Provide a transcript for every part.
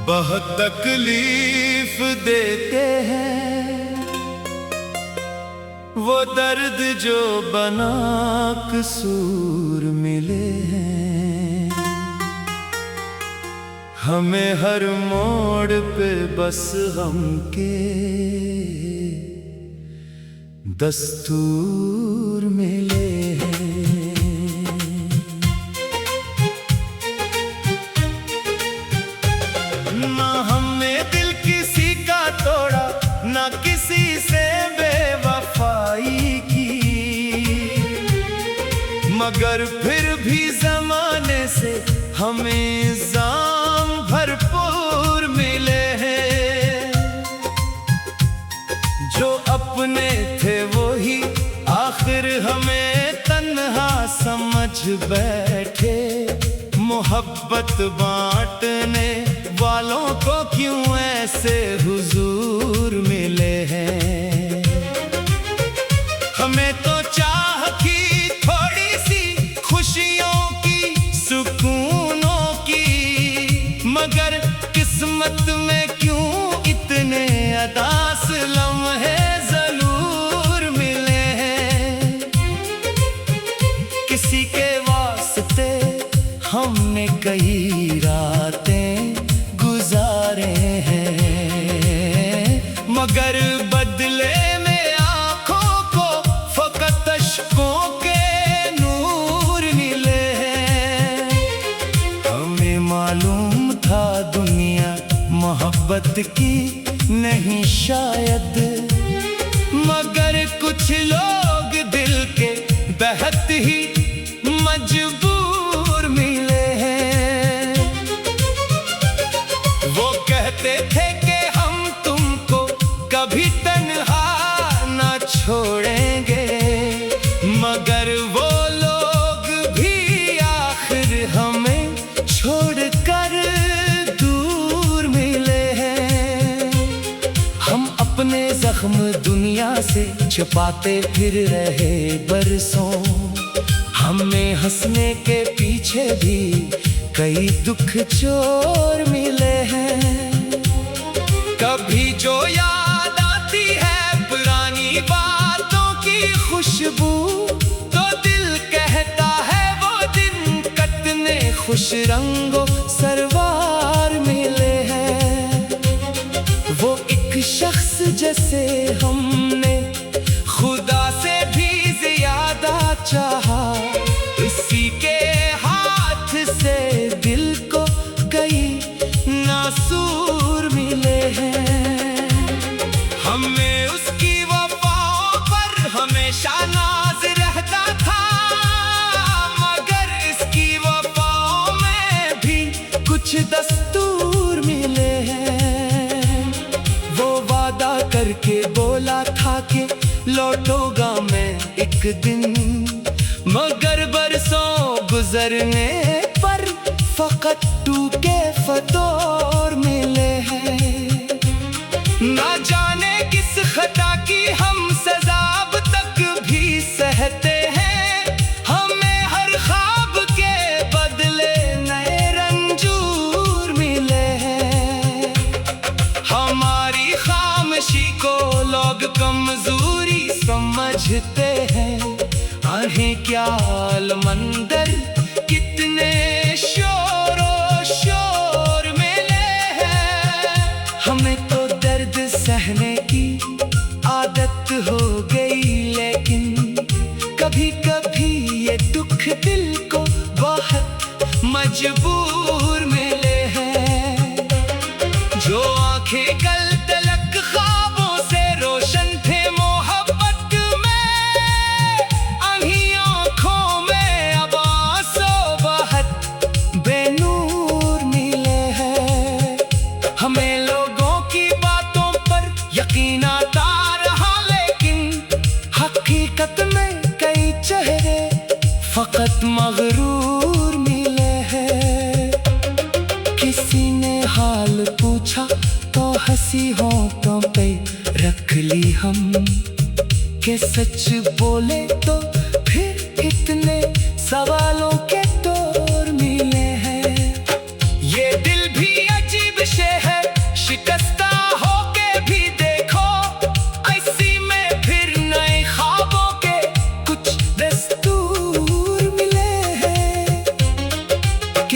बहुत तकलीफ देते हैं वो दर्द जो बना कसूर मिले हैं। हमें हर मोड़ पे बस गम के दस्तूर मिले हैं। ना हमने दिल किसी का तोड़ा, ना किसी से बेवफाई की, मगर फिर भी जमाने से हमें इल्जाम भरपूर मिले हैं। जो अपने थे वो ही आखिर हमें तन्हा समझ बैठे। मोहब्बत बांटने वालों को क्यों ऐसे हुजूर मिले हैं। हमें तो चाह की थोड़ी सी खुशियों की, सुकूनों की, मगर किस्मत में क्यों इतने अदास लम्हे जरूर मिले हैं। किसी के वास्ते हमने कई रातें गुजारे हैं, मगर बदले में आँखों को फकत अश्कों के नूर मिले हैं। हमें मालूम था दुनिया मोहब्बत की नहीं शायद, मगर कुछ लोग दिल के बहत ही मजबूर मिले हैं। वो कहते थे कि हम तुमको कभी तन्हा ना छोड़ेंगे, मगर वो लोग भी आखिर हमें छोड़कर दूर मिले हैं। हम अपने जख्म दुनिया से छुपाते फिर रहे बरसों, हमें हंसने के पीछे भी कई दुख चोर मिले हैं। कभी जो याद आती है पुरानी बातों की खुशबू, तो दिल कहता है वो दिन कतने खुश रंगों सरवार मिले हैं। वो एक शख्स जैसे हमने खुदा से भी ज्यादा चाहा, इसी के हाथ से दिल को कई नासूर मिले हैं। हमें उसकी वफाओं पर हमेशा नाज रहता था, मगर इसकी वफाओं में भी कुछ दस्तूर मिले हैं। वो वादा करके बोला था कि लौटूंगा मैं एक दिन, मगर बरसों गुजरने पर फकत टूटे फतोर मिले हैं। ना जाने किस खता की हम सजा अब तक भी सहते हैं। हमें हर ख्वाब के बदले नए रंजूर मिले हैं। हमारी खामोशी को लोग कमजोरी समझते हैं। आहें क्या अलमंदर कितने शोरो शोर मिले हैं। हमें तो दर्द सहने की आदत हो गई, लेकिन कभी कभी ये दुख दिल को बहुत मजबूर मिले हैं। जो आंखें कल तलक ख्वाबों से रोशन थे मोहब्बत में, अभी आंखों में अब आंसू बहत बेनूर मिले हैं। हमें लोगों की बातों पर यकीन आता रहा, लेकिन हकीकत में कई चेहरे फकत मगरूर मिले हैं। किसी ने हाल पूछा तो हंसी होठों पे रख ली हम, के सच बोले तो फिर एक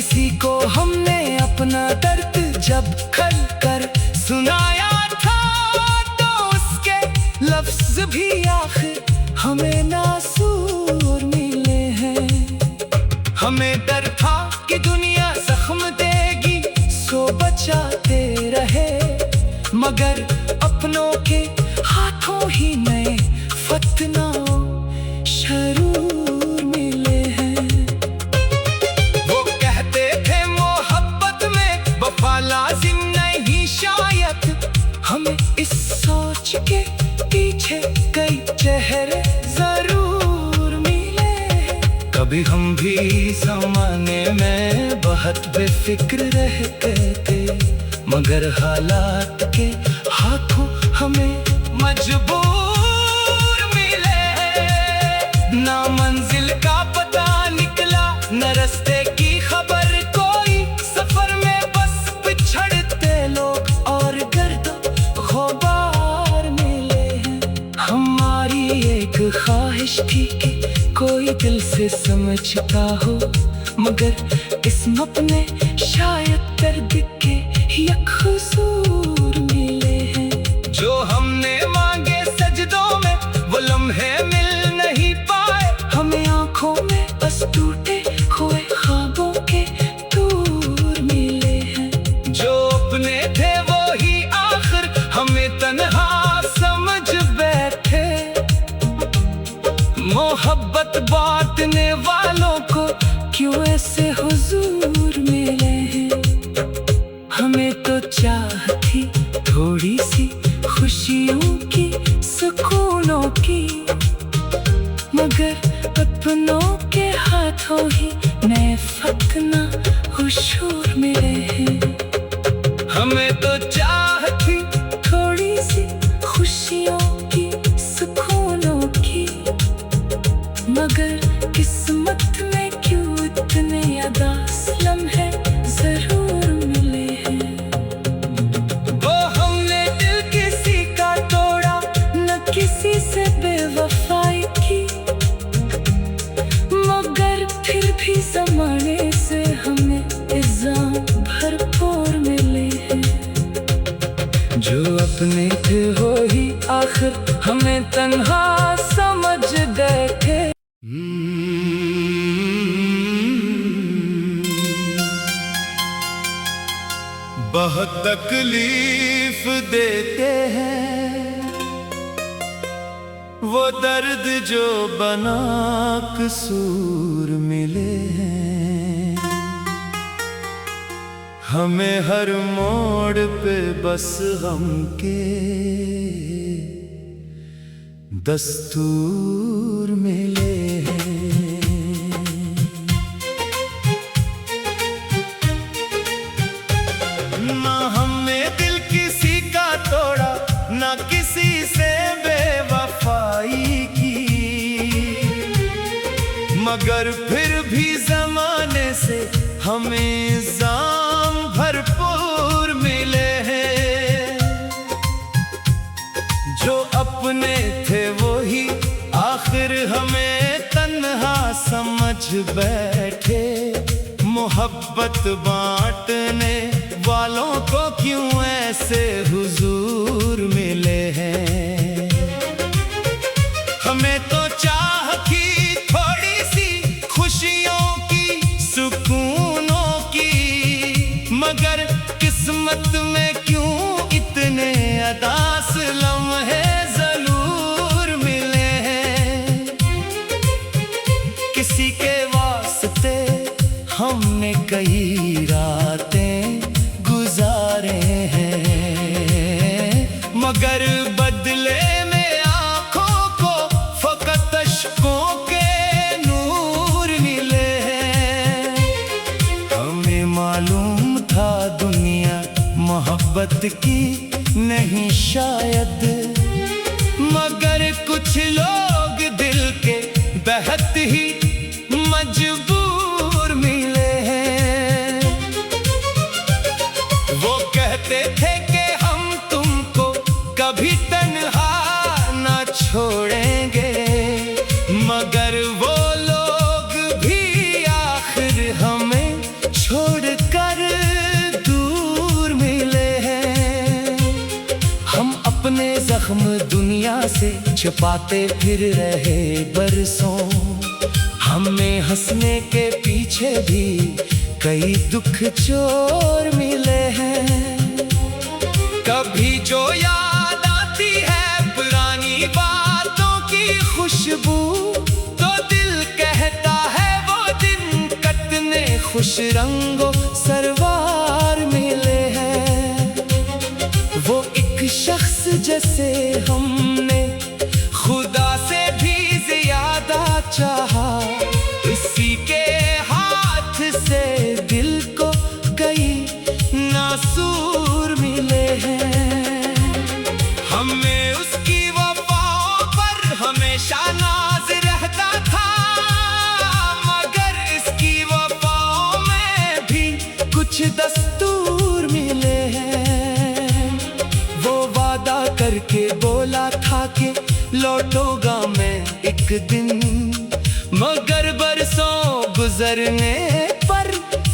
किसी को हमने अपना दर्द जब खल कर सुनाया था, तो उसके लफ्ज भी आखिर हमें नासूर मिले हैं। हमें डर था कि दुनिया जख्म देगी, सो बचाते रहे, मगर अपनों के हाथों ही नए फतनाओं शरूर मिले हैं। वो कहते थे मोहब्बत में वफा लाजिम नहीं, शायद हमें इस सोच के पीछे कई चेहरे जरूर मिले हैं। कभी हम भी ज़माने में बहुत बेफिक्र रहते थे, मगर हालात के हाथों हमें मजबूर मिले हैं। ना मंजिल का पता निकला, न रास्ते की खबर कोई, सफर में बस पिछड़ते लोग और गर्द ग़ुबार मिले हैं। हमारी एक ख्वाहिश थी कि कोई दिल से समझता हो, मगर किस्मत ने शायद दर्द के एक हुजूर मिले हैं। जो हमने मांगे सजदों में वो लम्हे मिल नहीं पाए, हमें आंखों में बस टूटे हुए ख्वाबों के दूर मिले हैं। जो अपने थे वो ही आखिर हमें तन्हा समझ बैठे, मोहब्बत बांटने वालों को क्यों ऐसे हुजूर मिले हैं। हमें तो चाह थी थोड़ी सी खुशियों की, सुकूनों की, मगर अपनों के हाथों ही नए फतना हुजूर मिले हैं। हमें तो चाह थी थोड़ी सी खुशियों की, सुकूनों की, मगर किस्मत में क्यों इतने उदास लम्हे जरूर मिले हैं। वो हमने दिल किसी का तोड़ा, न किसी से बेवफाई की, मगर फिर भी ज़माने से हमें इल्ज़ाम भरपूर मिले हैं। जो अपने थे वो ही आखिर हमें तन्हा समझ गए थे। बहुत तकलीफ देते हैं वो दर्द जो बना कसूर मिले हैं। हमें हर मोड़ पे बस गम के दस्तूर मिले हैं। ना हमने दिल किसी का तोड़ा, ना किसी से बेवफाई की, मगर फिर भी ज़माने से हमें इल्ज़ाम भरपूर मिले हैं। जो अपने थे वो ही आखिर हमें तन्हा समझ बैठे, मोहब्बत बांटने वालों को क्यों ऐसे हुजूर मिले हैं। हमें तो चाह थी थोड़ी सी खुशियों की, सुकूनों की, मगर किस्मत में क्यों इतने उदास लम्हे जरूर मिले हैं। किसी के वास्ते हमने कई रातें गुजारे हैं, मगर बदले में आँखों को फकत अश्कों के नूर मिले हैं। हमें मालूम था दुनिया मोहब्बत की नहीं शायद, मगर कुछ लोग दिल के बहत ही मजबूर मिले हैं। वो कहते थे कि हम तुमको कभी तन्हा ना छोड़ेंगे, मगर वो लोग भी आखिर हमें छोड़ छिपाते फिर रहे बरसों। हमें हंसने के पीछे भी कई दुख चोर मिले हैं। कभी जो याद आती है पुरानी बातों की खुशबू, तो दिल कहता है वो दिन कितने खुश रंगों सरवार मिले हैं। वो एक शख्स जैसे हमने खुदा से भी ज्यादा चाहा, इसी के हाथ से दिल को कई नासूर मिले हैं। हमें उसकी वफाओं पर हमेशा नाज रहता था, मगर इसकी वफाओं में भी कुछ दस्तूर मिले हैं। वो वादा करके बोला था कि लौटूंगा मैं एक दिन, मगर बरसों गुजरने पर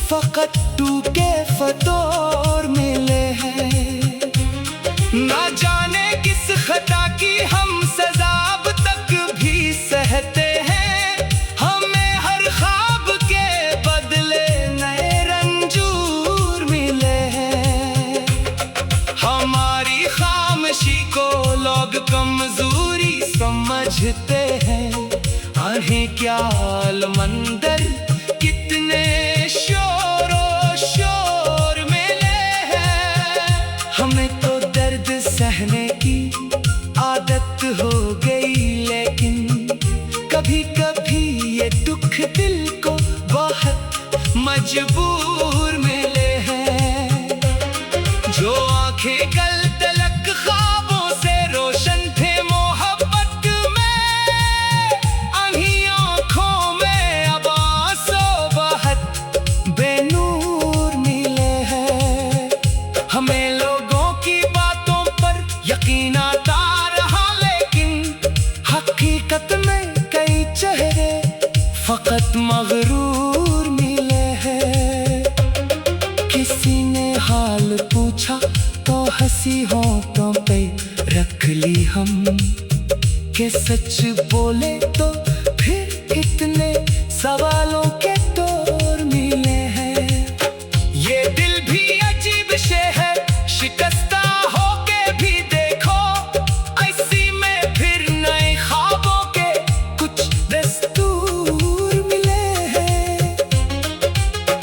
फकत टूटे फतोर मिले हैं। ना जाने किस खता की हम सजा अब तक भी सहते हैं। हमें हर ख्वाब के बदले नए रंजूर मिले हैं। हमारी खामोशी को लोग कमजोरी समझते हैं। आहें क्या अलमंदर कितने शोरो शोर मिले हैं। हमें तो दर्द सहने की आदत हो गई, लेकिन कभी कभी ये दुख दिल को बहुत मजबूर मिले हैं। जो आंखें कल तलक ख्वाबों से रोशन थे मोहब्बत में, अभी आंखों में अब आंसू बहुत बेनूर मिले हैं। हमें लोगों की बातों पर यकीन आता रहा, लेकिन हकीकत में कई चेहरे फकत मगरूर मिले हैं। किसी ने हाल पूछा तो हंसी होठों पे रख ली हम, के सच बोले तो फिर इतने सवालों के तोर मिले हैं। ये दिल भी अजीब शे है, शिकस्ता होके भी देखो, ऐसी में फिर नए ख्वाबों के कुछ दस्तूर मिले हैं।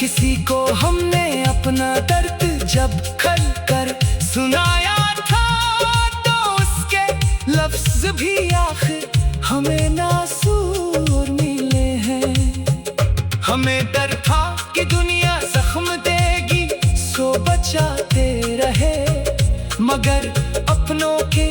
किसी को हमने अपना दर्द जब खल कर सुनाया था, तो उसके लफ्ज भी आखिर हमें नासूर मिले हैं। हमें डर था कि दुनिया जख्म देगी, सो बचाते रहे, मगर अपनों के